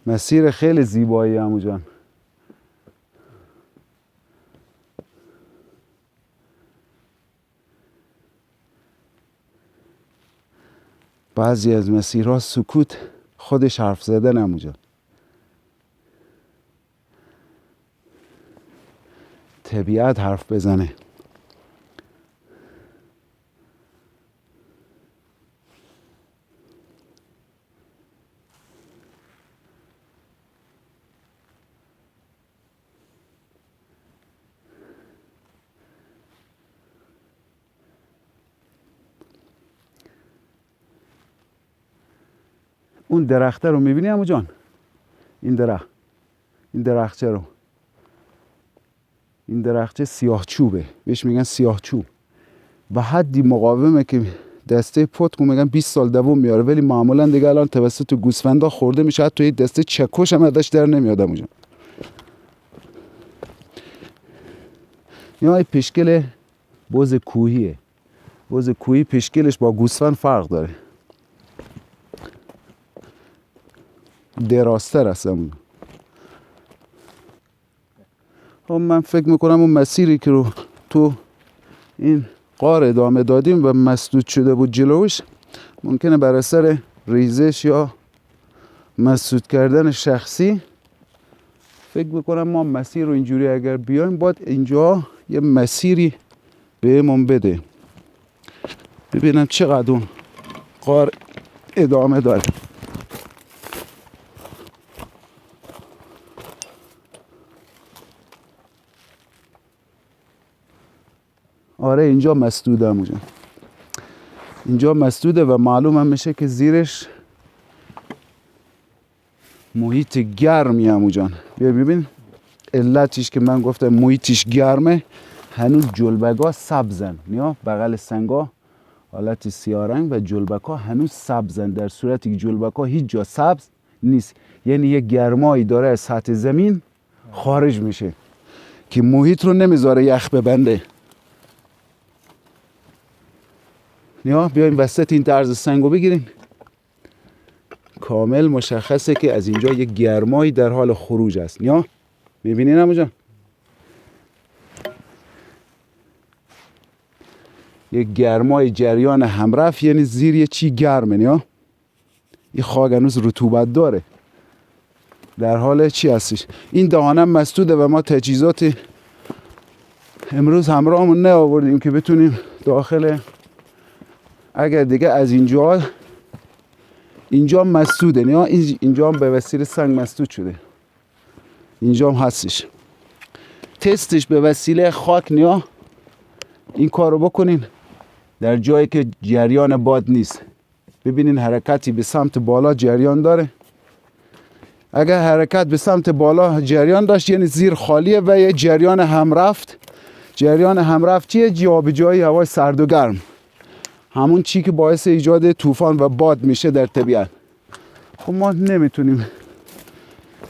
مسیر خیلی زیبایی عمو جان. بعضی از مسیرها سکوت خودش حرف زدن عمو جان. طبیعت حرف بزنه. اون درخته رو میبینی عمو جان؟ این درخچه رو، این درخچه سیاه چوبه، بهش میگن سیاه چوب. به حدی مقاومه که دسته پتک میگن 20 سال دوام میاره، ولی معمولا دیگه الان توسط گوسفندا خورده میشه، حتی این دسته چکش هم ازش در نمیاد عمو جان. یا این پشکل بز کوهیه. بز کوهی پشکلش با گوسفند فرق داره، درازتر است. خب من فکر میکنم اون مسیری که رو تو این غار ادامه دادیم و مسدود شده بود جلوش، ممکنه بر اثر ریزش یا مسدود کردن شخصی، فکر میکنم ما مسیر رو اینجوری اگر بیایم باید اینجا یه مسیری بهمون بده. ببینم چقدر اون غار ادامه داره. آره اینجا مسدوده عمو جان. اینجا مسدوده و معلوم هم میشه که زیرش محیط گرمی عمو جان. بیا ببین علتش که من گفتم محیطش گرمه، هنوز جلبگا سبزن. نیا بغل سنگا حالت سیارنگ و جلبکا هنوز سبزن، در صورتی که جلبکا هیچ جا سبز نیست. یعنی یه گرمایی داره از سطح زمین خارج میشه که محیط رو نمیذاره یخ ببنده. نیا بیایم وسط این طرز سنگو بگیریم، کامل مشخصه که از اینجا یک گرمایی در حال خروج است. نیا میبینین عمو جان؟ یک گرمای جریان همرفت، یعنی زیر یه چی گرمه. نیا این خاک هنوز رطوبت داره، در حال چی هستش. این دهانم مسدوده و ما تجهیزات امروز همراهمون نه آوردیم که بتونیم داخل، اگر دیگه از اینجا مسدوده. نیا اینجا هم به وسیله سنگ مسدود شده، اینجا هم هستش. تستش به وسیله خاک. نیا این کار رو بکنین در جایی که جریان باد نیست. ببینین حرکتی به سمت بالا جریان داره. اگر حرکت به سمت بالا جریان داشت یعنی زیر خالیه و یه جریان همرفت. جریان همرفت چیه؟ جابجایی هوای سرد و گرم، همون چی که باعث ایجاد طوفان و باد میشه در طبیعت. خب ما نمیتونیم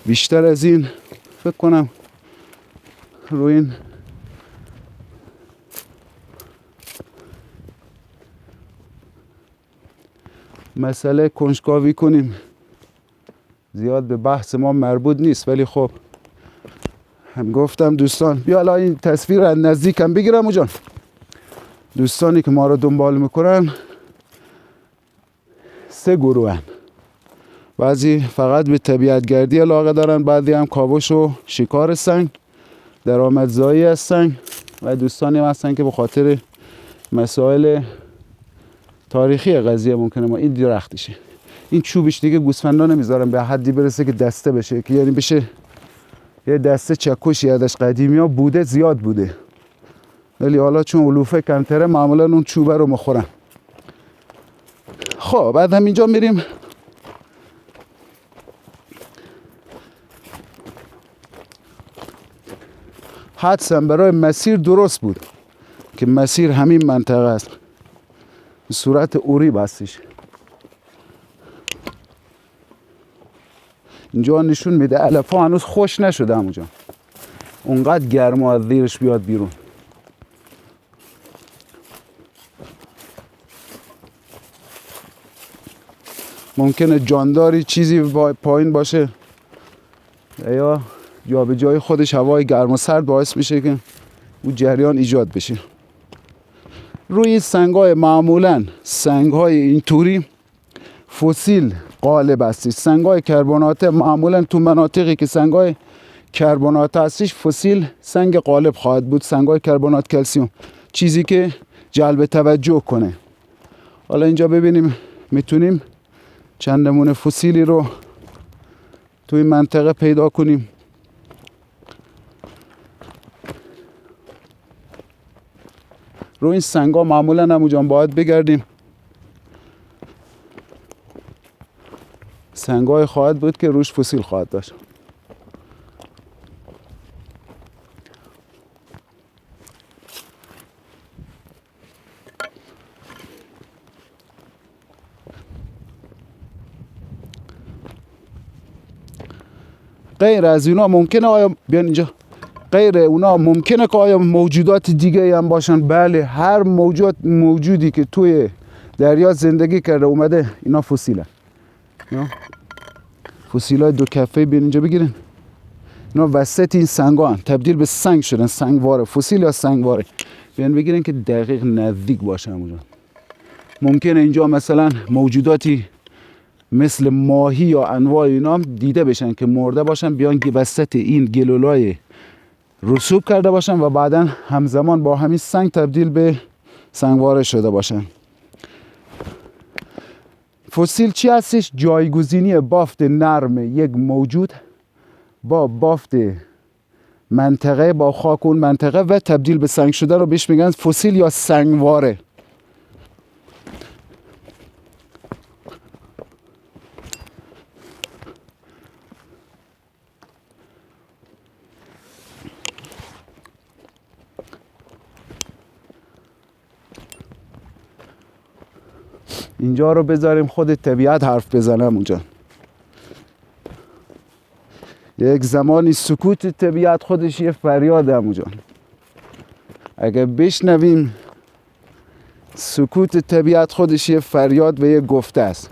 بیشتر از این فکر کنم روی این مسئله کنجکاوی کنیم، زیاد به بحث ما مربوط نیست. ولی خب هم گفتم دوستان، بیا الان این تصویر از نزدیک هم بگیرم عمو جان. دوستانی که ما رو دنبال میکنن 3 گروه هن. بعضی فقط به طبیعت گردی علاقه دارن، بعضی هم کاوش و شکار سنگ، درآمدزایی از سنگ، و دوستانی هم هستن که به خاطر مسائل تاریخی قضیه ممکنه ما این درختشه، این چوبش دیگه گوسفندا نمیذارن به حدی برسه که دسته بشه، که یعنی بشه یه دسته چکشی ازش. قدیمی ها بوده، زیاد بوده، ولی حالا چون علوفه کمتره معمولا اون چوبه رو مخورن. خب بعد هم اینجا میریم حدسم برای مسیر درست بود که مسیر همین منطقه است، به صورت اوری بستش. اینجا نشون میده علفا هنوز خوش نشده عمو جان، اونقدر گرما از زیرش بیاد بیرون. ممکنه جانداری چیزی پایین باشه یا جا به جای خودش هوای گرم و سرد باعث میشه که اون جریان ایجاد بشه. روی سنگ‌های معمولاً سنگ‌های اینطوری فسیل غالب هستش. سنگ‌های کربناته معمولاً تو مناطقی که سنگ‌های کربنات هستش فسیل سنگ غالب خواهد بود، سنگ‌های کربنات کلسیم، چیزی که جلب توجه کنه. حالا اینجا ببینیم میتونیم چند نمونه فسیلی رو توی منطقه پیدا کنیم. رو این سنگا معمولا همونجان باید بگردیم. سنگای خواهد بود که روش فسیل خواهد داشت. غیر از اینا ممکنه آیا بیان اینجا غیر اونا ممکنه که آیا موجودات دیگه هم باشن؟ بله، هر موجودی که توی دریا زندگی کرده اومده اینا فسیله. فسیلای دو کفه بیان اینجا بگیرین. اینا وسط این سنگان تبدیل به سنگ شدن، سنگواره، فسیل یا سنگواره. بیان بگیرین که دقیق نزدیک باشه اونجا. ممکنه اینجا مثلا موجوداتی مثل ماهی یا انواع اینا هم دیده بشن که مرده باشن، بیان که وسط این گلولای رسوب کرده باشن و بعدا همزمان با همین سنگ تبدیل به سنگواره شده باشن. فسیل چی هستش؟ جایگزینی بافت نرم یک موجود با بافت منطقه، با خاک اون منطقه و تبدیل به سنگ شده رو بهش میگن فسیل یا سنگواره. اینجا رو بذاریم خود طبیعت حرف بزنم. اونجا یک زمانی سکوت طبیعت خودش یه فریاد اونجا. اگه بشنویم سکوت طبیعت خودش یه فریاد و یه گفته است.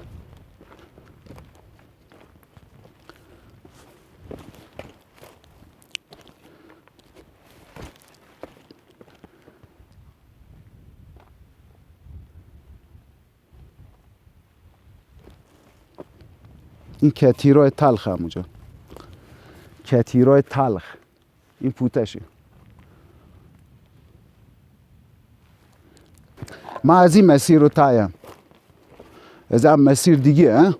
این کتیرای تلخ همونجا، کتیرای تلخ، این پوتشه. من از این مسیر رو تایم، از این مسیر دیگه ها.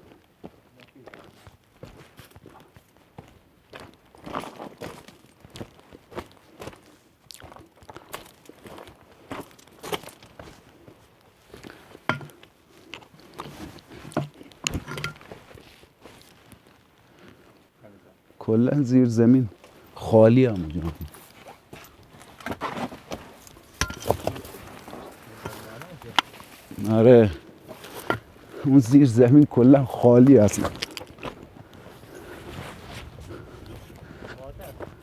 کلا زیر زمین خالی همونجا. آره اون زیر زمین کلا خالی اصلا.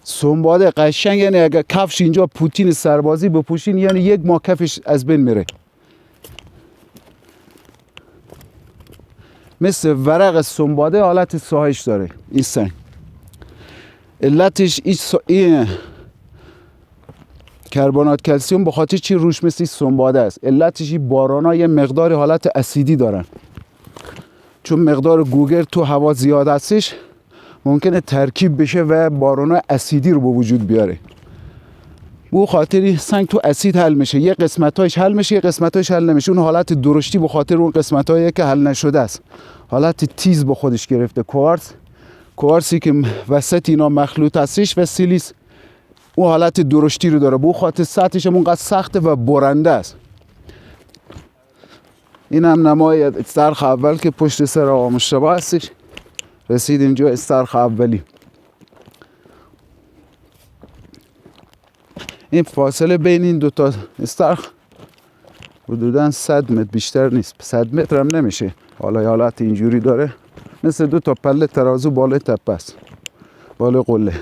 سنباده قشنگ، یعنی اگر کفش اینجا پوتین سربازی بپوشین یعنی یک ماه کفش از بین میره. مثل ورق سنباده حالت ساهش داره این سنگ. علتش این کربنات کلسیم به خاطر چی روش مثل سنباده است؟ علتش این بارانا یه مقدار حالت اسیدی دارن، چون مقدار گوگرد تو هوا زیاد هستش ممکنه ترکیب بشه و بارانا اسیدی رو به وجود بیاره. به خاطر سنگ تو اسید حل میشه، یه قسمتایش حل میشه، یه قسمتایش حل نمیشه. اون حالت درشتی به خاطر اون قسمتایی که حل نشده است، حالت تیز به خودش گرفته. کوارسی که وسط اینا مخلوط هستش و سیلیس اون حالت درشتی رو داره، به خاطر سطحش هم اونقدر سخته و برنده است. این هم نمای استرخ اول که پشت سر آقا مشتبه هستش. رسید اینجا استرخ اولی. این فاصله بین این دوتا استرخ حدوداً 100 متر بیشتر نیست. 100 متر هم نمیشه. حالا حالت اینجوری داره، مثل دو تا پله ترازو بالای تپه است، بالای قله.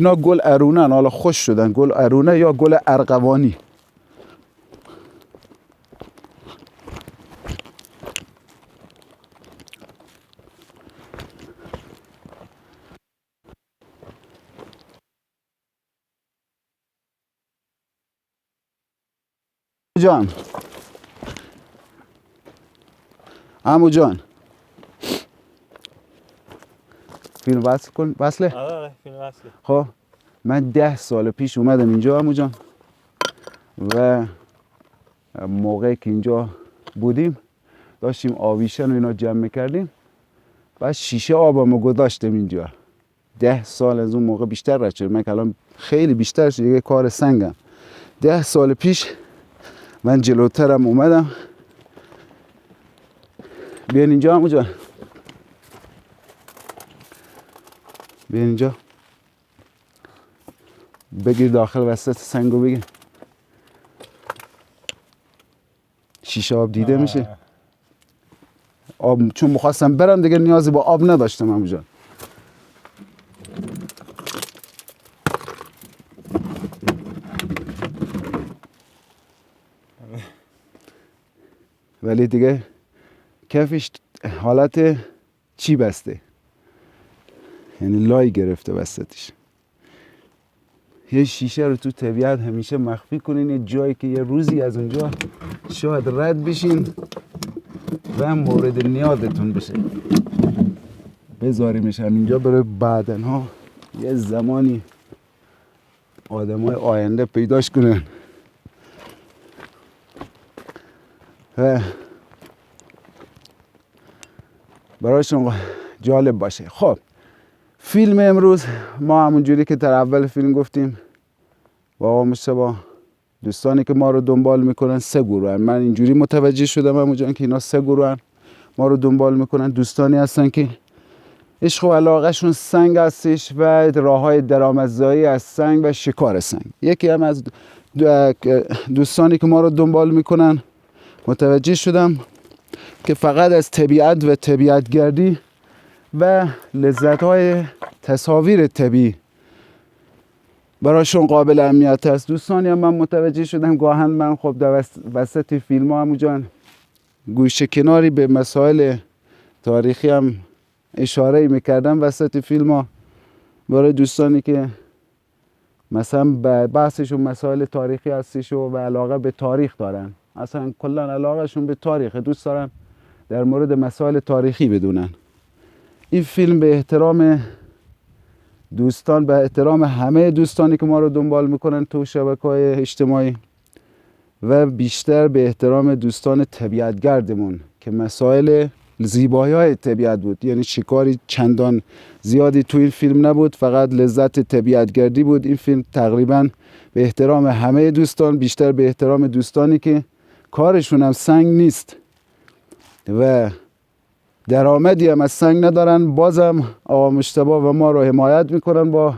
اینا گل ارونن، حالا خوش شدن، گل ارونه یا گل ارغوانی. جان عمو جان فیلم وصل کن. وصله؟ آره فیلم وصله. خب من 10 سال پیش اومدم اینجا عمو جان و موقعی که اینجا بودیم داشتیم آویشن و اینا جمع میکردیم، بعد شیشه آبمو گذاشتم اینجا. 10 سال از اون موقع بیشتر رد شد، من که الان خیلی بیشتر شد، دیگه کار سنگم. 10 سال پیش من جلوترم اومدم. بیان اینجا عمو جان، بیان اینجا، بگیر داخل وسط سنگو بگیر. شیشه آب دیده میشه. آب چون میخواستم برم دیگه نیازی با آب نداشتم عمو جان. ولی دیگه کفش حالت چی بسته، یعنی لای گرفته وسطش. یه شیشه رو تو طبیعت همیشه مخفی کنین، یه جایی که یه روزی از اونجا شاید رد بشین و مورد نیازتون بشه، بذاریمش همینجا برای بعدنها یه زمانی آدمای آینده پیداش کنن و برایشون جالب باشه. خب فیلم امروز ما همونجوری که در اول فیلم گفتیم با آقا مصطفی، دوستانی که ما رو دنبال میکنن 3 گروه هن. من اینجوری متوجه شدم همون جان که اینا 3 گروه هن ما رو دنبال میکنن. دوستانی هستن که عشق و علاقه شون سنگ هستش و راه های درآمدزایی از سنگ و شکار سنگ. یکی هم از دوستانی که ما رو دنبال میکنن متوجه شدم که فقط از طبیعت و طبیعتگردی و لذت‌های تصاویر طبیعی براشون قابل اهمیت است. دوستانی هم من متوجه شدم گاهن من خب در وسط فیلم ها همون جان گوشه کناری به مسائل تاریخی هم اشاره میکردم وسط فیلم ها، برای دوستانی که مثلا بحثشون مسائل تاریخی هستش و علاقه به تاریخ دارن، اصلا کلا علاقهشون به تاریخ، دوست دارن در مورد مسائل تاریخی بدونن. این فیلم به احترام دوستان، به احترام همه دوستانی که ما رو دنبال میکنن تو شبکه‌های اجتماعی و بیشتر به احترام دوستان طبیعتگردمون که مسائل زیبایی‌های طبیعت بود، یعنی شکاری چندان زیادی تو این فیلم نبود، فقط لذت طبیعتگردی بود. این فیلم تقریبا به احترام همه دوستان، بیشتر به احترام دوستانی که کارشون هم سنگ نیست و درآمدی هم از سنگ ندارن، بازم آقا مصطفی و ما رو حمایت میکنن با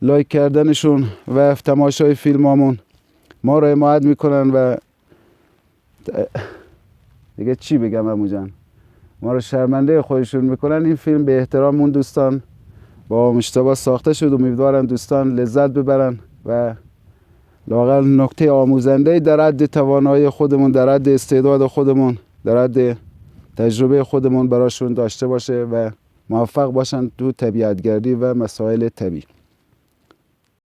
لایک کردنشون و تماشای فیلمامون ما رو حمایت میکنن و دیگه چی بگم عمو جان، ما رو شرمنده خودشون میکنن. این فیلم به احترام اون دوستان با آقا مصطفی ساخته شد. امیدوارم دوستان لذت ببرن و لااقل نکته آموزنده در حد توانایی خودمون، در حد استعداد خودمون، در حد تجربه خودمون براشون داشته باشه و موفق باشن تو طبیعتگردی و مسائل طبیعی.